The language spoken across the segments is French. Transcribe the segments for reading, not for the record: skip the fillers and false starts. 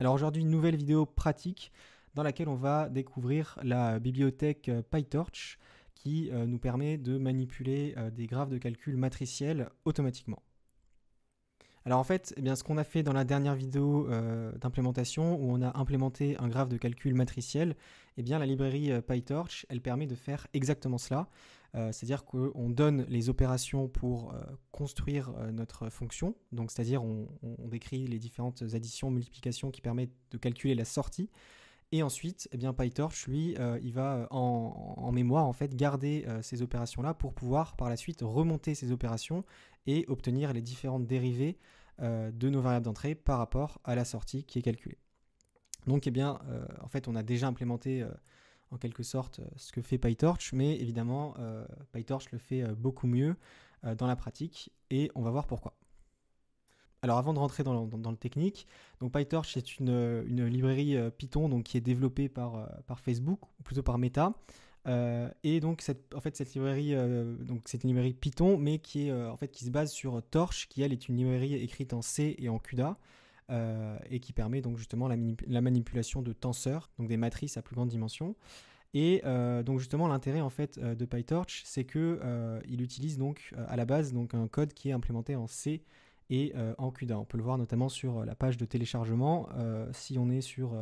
Alors aujourd'hui, une nouvelle vidéo pratique dans laquelle on va découvrir la bibliothèque PyTorch qui nous permet de manipuler des graphes de calcul matriciels automatiquement. Alors en fait, eh bien, ce qu'on a fait dans la dernière vidéo d'implémentation où on a implémenté un graphe de calcul matriciel, eh bien, la librairie PyTorch, elle permet de faire exactement cela. C'est-à-dire qu'on donne les opérations pour construire notre fonction. Donc c'est-à-dire on décrit les différentes additions, multiplications qui permettent de calculer la sortie. Et ensuite, eh bien, PyTorch, lui, il va en mémoire en fait garder ces opérations-là pour pouvoir par la suite remonter ces opérations et obtenir les différentes dérivées de nos variables d'entrée par rapport à la sortie qui est calculée. Donc, eh bien, en fait, on a déjà implémenté en quelque sorte ce que fait PyTorch, mais évidemment, PyTorch le fait beaucoup mieux dans la pratique et on va voir pourquoi. Alors avant de rentrer dans le technique, donc PyTorch c'est une librairie Python donc, qui est développée par Facebook, ou plutôt par Meta. Et donc cette librairie, donc c'est une librairie Python, mais qui se base sur Torch, qui elle est une librairie écrite en C et en CUDA, et qui permet donc justement la manipulation de tenseurs, donc des matrices à plus grande dimension. Et donc justement l'intérêt en fait de PyTorch, c'est que il utilise donc à la base donc un code qui est implémenté en C et en CUDA. On peut le voir notamment sur la page de téléchargement. Si on est sur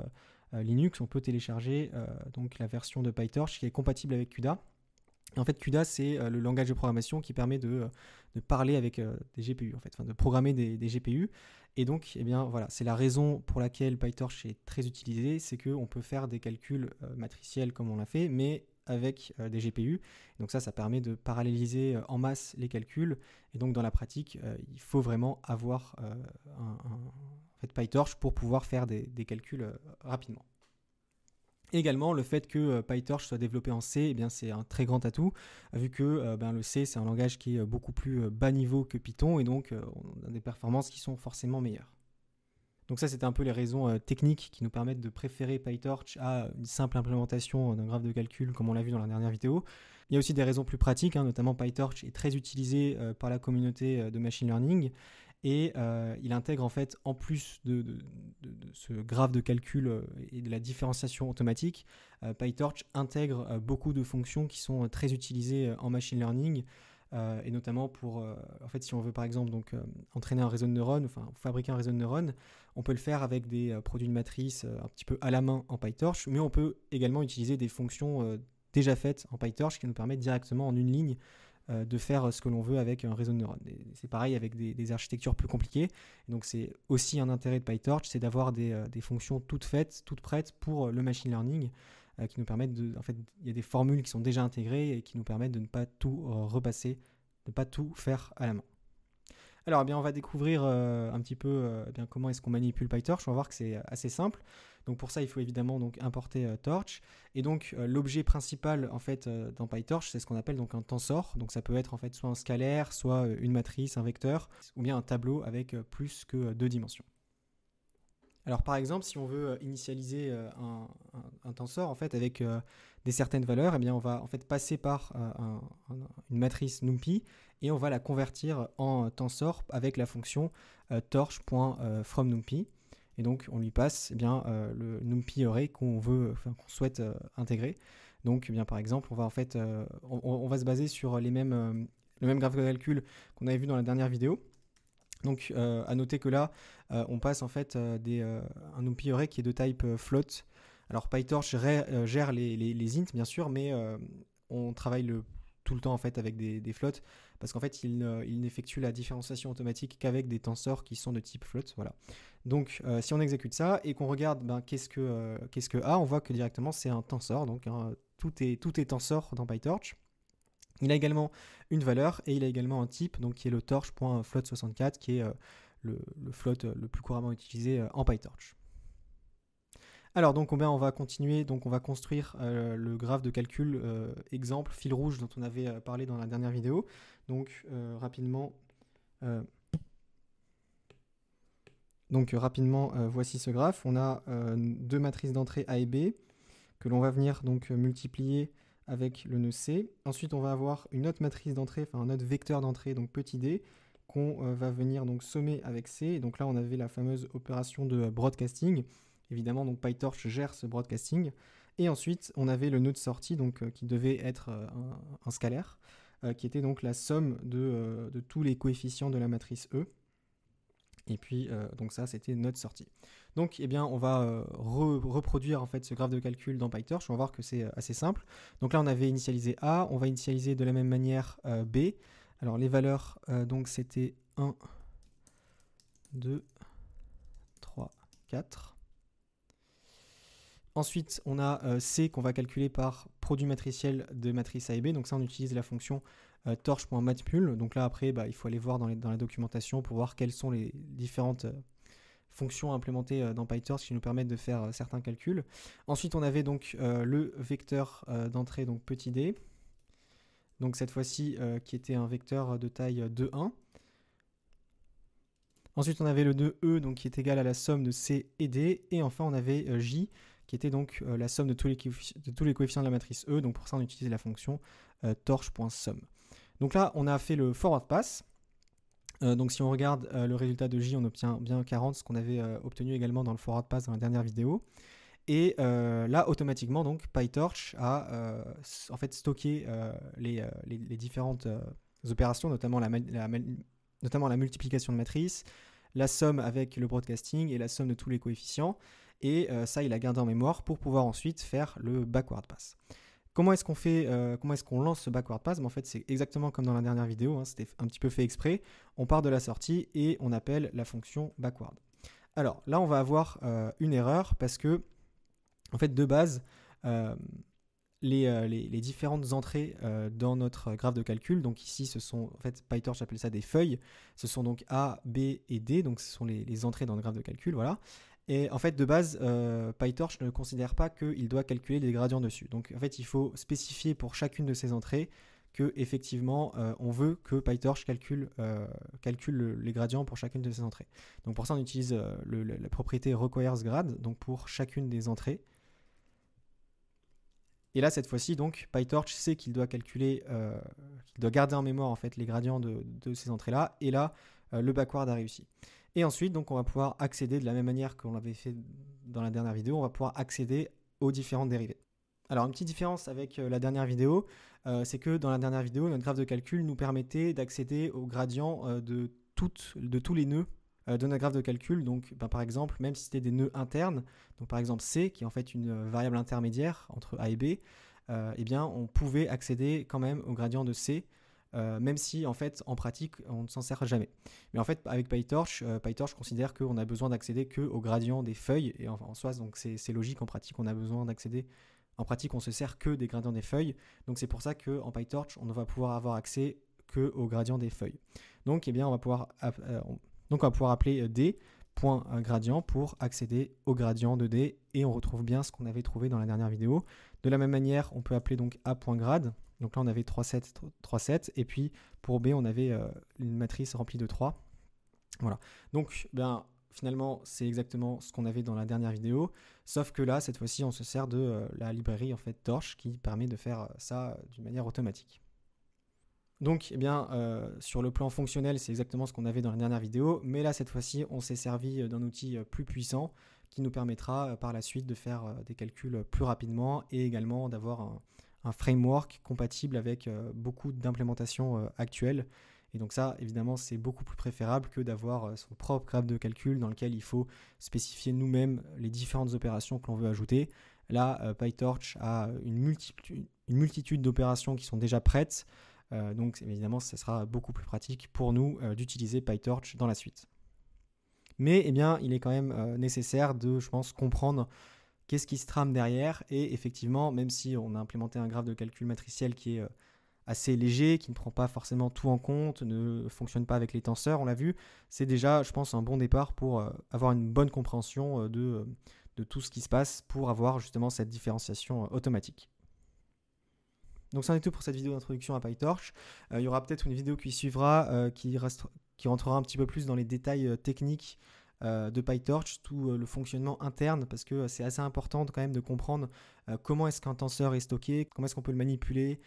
Linux, on peut télécharger donc la version de PyTorch qui est compatible avec CUDA. Et en fait, CUDA, c'est le langage de programmation qui permet de parler avec des GPU, en fait, enfin, de programmer des GPU. Et donc, eh bien, voilà, c'est la raison pour laquelle PyTorch est très utilisé, c'est qu'on peut faire des calculs matriciels comme on l'a fait, mais avec des GPU. Donc ça permet de paralléliser en masse les calculs. Et donc, dans la pratique, il faut vraiment avoir en fait, PyTorch pour pouvoir faire des calculs rapidement. Également, le fait que PyTorch soit développé en C, eh bien, c'est un très grand atout, vu que le C, c'est un langage qui est beaucoup plus bas niveau que Python, et donc on a des performances qui sont forcément meilleures. Donc ça, c'était un peu les raisons techniques qui nous permettent de préférer PyTorch à une simple implémentation d'un graphe de calcul, comme on l'a vu dans la dernière vidéo. Il y a aussi des raisons plus pratiques, notamment PyTorch est très utilisé par la communauté de machine learning, et il intègre en fait, en plus de ce graphe de calcul et de la différenciation automatique, PyTorch intègre beaucoup de fonctions qui sont très utilisées en machine learning, et notamment pour, en fait, si on veut par exemple donc, entraîner un réseau de neurones, enfin fabriquer un réseau de neurones, on peut le faire avec des produits de matrice un petit peu à la main en PyTorch, mais on peut également utiliser des fonctions déjà faites en PyTorch qui nous permettent directement en une ligne de faire ce que l'on veut avec un réseau de neurones. C'est pareil avec des architectures plus compliquées. Et donc c'est aussi un intérêt de PyTorch, c'est d'avoir des fonctions toutes faites, toutes prêtes pour le machine learning, qui nous permettent de... En fait, il y a des formules qui sont déjà intégrées et qui nous permettent de ne pas tout repasser, de ne pas tout faire à la main. Alors, eh bien, on va découvrir un petit peu eh bien, comment est-ce qu'on manipule PyTorch. On va voir que c'est assez simple. Donc pour ça, il faut évidemment donc importer Torch. Et donc l'objet principal en fait dans PyTorch, c'est ce qu'on appelle donc un tensor. Donc ça peut être en fait soit un scalaire, soit une matrice, un vecteur, ou bien un tableau avec plus que 2 dimensions. Alors par exemple, si on veut initialiser un tensor en fait avec des certaines valeurs, eh bien on va en fait passer par une matrice NumPy et on va la convertir en tensor avec la fonction torch.fromNumPy. Et donc on lui passe eh bien, le NumPy array qu'on souhaite intégrer. Donc eh bien, par exemple, on va en fait on va se baser sur le même graphe de calcul qu'on avait vu dans la dernière vidéo. Donc à noter que là, on passe en fait un NumPy array qui est de type float. Alors PyTorch gère les int bien sûr, mais on travaille tout le temps en fait avec des floats parce qu'en fait il n'effectue la différenciation automatique qu'avec des tensors qui sont de type float. Voilà. Donc si on exécute ça et qu'on regarde qu'est-ce que A, on voit que directement c'est un tensor. Donc tout est tensor dans PyTorch. Il a également une valeur et il a également un type donc qui est le torch.float64 qui est le float le plus couramment utilisé en PyTorch. Alors donc on va continuer, donc on va construire le graphe de calcul exemple fil rouge dont on avait parlé dans la dernière vidéo. Donc rapidement, voici ce graphe. On a deux matrices d'entrée A et B que l'on va venir donc multiplier avec le nœud C. Ensuite on va avoir une autre matrice d'entrée, enfin un autre vecteur d'entrée, donc petit d, qu'on va venir donc sommer avec C. Et donc là, on avait la fameuse opération de broadcasting. Évidemment, donc PyTorch gère ce broadcasting. Et ensuite, on avait le nœud de sortie, donc, qui devait être un scalaire, qui était donc la somme de tous les coefficients de la matrice E. Et puis, donc ça, c'était notre sortie. Donc, eh bien, on va reproduire en fait ce graphe de calcul dans PyTorch. On va voir que c'est assez simple. Donc là, on avait initialisé A. On va initialiser de la même manière B. Alors, les valeurs, donc c'était 1, 2, 3, 4. Ensuite, on a C qu'on va calculer par produit matriciel de matrice A et B. Donc ça, on utilise la fonction torch.matpul. Donc là, après, il faut aller voir dans la documentation pour voir quelles sont les différentes fonctions implémentées dans PyTorch qui nous permettent de faire certains calculs. Ensuite, on avait donc le vecteur d'entrée, donc petit d. Donc cette fois-ci, qui était un vecteur de taille 2,1. Ensuite, on avait le nœud E, donc qui est égal à la somme de C et D. Et enfin, on avait J, qui était donc la somme de tous les coefficients de la matrice E. Donc pour ça, on utilise la fonction torch.sum. Donc là, on a fait le forward pass. Donc si on regarde le résultat de J, on obtient bien 40, ce qu'on avait obtenu également dans le forward pass dans la dernière vidéo. Et là, automatiquement, donc, PyTorch a en fait stocké les différentes opérations, notamment la multiplication de matrices, la somme avec le broadcasting et la somme de tous les coefficients. Et ça, il a gardé en mémoire pour pouvoir ensuite faire le backward pass. Comment est-ce qu'on lance ce backward pass? En fait, c'est exactement comme dans la dernière vidéo, hein, c'était un petit peu fait exprès. On part de la sortie et on appelle la fonction backward. Alors là, on va avoir une erreur parce que, en fait, de base, les différentes entrées dans notre graphe de calcul, donc ici, ce sont, en fait, PyTorch appelle ça des feuilles. Ce sont donc A, B et D, donc ce sont les entrées dans le graphe de calcul, voilà. Et en fait, de base, PyTorch ne considère pas qu'il doit calculer des gradients dessus. Donc, en fait, il faut spécifier pour chacune de ces entrées que, effectivement, on veut que PyTorch calcule les gradients pour chacune de ces entrées. Donc, pour ça, on utilise la propriété requires_grad, donc pour chacune des entrées. Et là, cette fois-ci, donc, PyTorch sait qu'il doit calculer, qu'il doit garder en mémoire en fait les gradients de ces entrées-là. Et là, le backward a réussi. Et ensuite, donc, on va pouvoir accéder de la même manière qu'on l'avait fait dans la dernière vidéo, on va pouvoir accéder aux différentes dérivées. Alors, une petite différence avec la dernière vidéo, c'est que dans la dernière vidéo, notre graphe de calcul nous permettait d'accéder aux gradients de tous les nœuds de notre graphe de calcul. Donc, par exemple, même si c'était des nœuds internes, donc par exemple C, qui est en fait une variable intermédiaire entre A et B, eh bien, on pouvait accéder quand même au gradient de C, même si en fait en pratique on ne s'en sert jamais. Mais en fait avec PyTorch, PyTorch considère qu'on a besoin d'accéder que au gradient des feuilles, et en soi donc c'est logique. En pratique on a besoin d'accéder, en pratique on se sert que des gradients des feuilles, donc c'est pour ça qu'en PyTorch on ne va pouvoir avoir accès que au gradient des feuilles. Donc eh bien on va pouvoir appeler D.gradient pour accéder au gradient de D, et on retrouve bien ce qu'on avait trouvé dans la dernière vidéo. De la même manière, on peut appeler donc A.grad. Donc là, on avait 3, 7, et puis pour B, on avait une matrice remplie de 3. Voilà. Donc, finalement, c'est exactement ce qu'on avait dans la dernière vidéo, sauf que là, cette fois-ci, on se sert de la librairie en fait, Torch qui permet de faire ça d'une manière automatique. Donc, sur le plan fonctionnel, c'est exactement ce qu'on avait dans la dernière vidéo, mais là, cette fois-ci, on s'est servi d'un outil plus puissant qui nous permettra par la suite de faire des calculs plus rapidement et également d'avoir un framework compatible avec beaucoup d'implémentations actuelles. Et donc ça, évidemment, c'est beaucoup plus préférable que d'avoir son propre graphe de calcul dans lequel il faut spécifier nous-mêmes les différentes opérations que l'on veut ajouter. Là, PyTorch a une multitude d'opérations qui sont déjà prêtes. Donc évidemment, ce sera beaucoup plus pratique pour nous d'utiliser PyTorch dans la suite. Mais il est quand même nécessaire de, je pense, comprendre qu'est-ce qui se trame derrière. Et effectivement, même si on a implémenté un graphe de calcul matriciel qui est assez léger, qui ne prend pas forcément tout en compte, ne fonctionne pas avec les tenseurs, on l'a vu, c'est déjà, je pense, un bon départ pour avoir une bonne compréhension de tout ce qui se passe pour avoir justement cette différenciation automatique. Donc ça en est tout pour cette vidéo d'introduction à PyTorch. Il y aura peut-être une vidéo qui suivra qui rentrera un petit peu plus dans les détails techniques de PyTorch, tout le fonctionnement interne, parce que c'est assez important quand même de comprendre comment est-ce qu'un tenseur est stocké, comment est-ce qu'on peut le manipuler,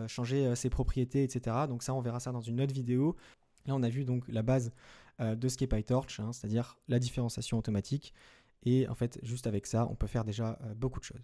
changer ses propriétés, etc. Donc ça, on verra ça dans une autre vidéo. Là, on a vu donc la base de ce qu'est PyTorch, c'est-à-dire la différenciation automatique. Et en fait, juste avec ça, on peut faire déjà beaucoup de choses.